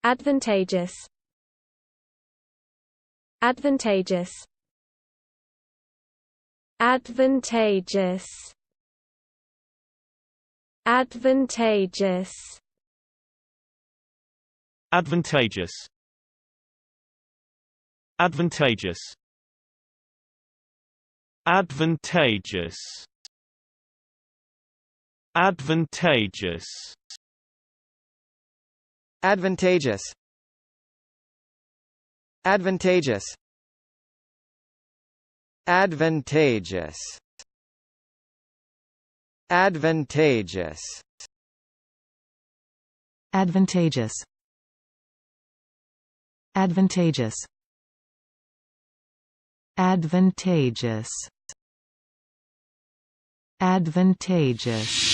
Advantageous. Advantageous. Advantageous. Advantageous. Advantageous. Advantageous. Advantageous. Advantageous. Advantageous. Advantageous. Advantageous. Advantageous. Advantageous. Advantageous. Advantageous. Advantageous.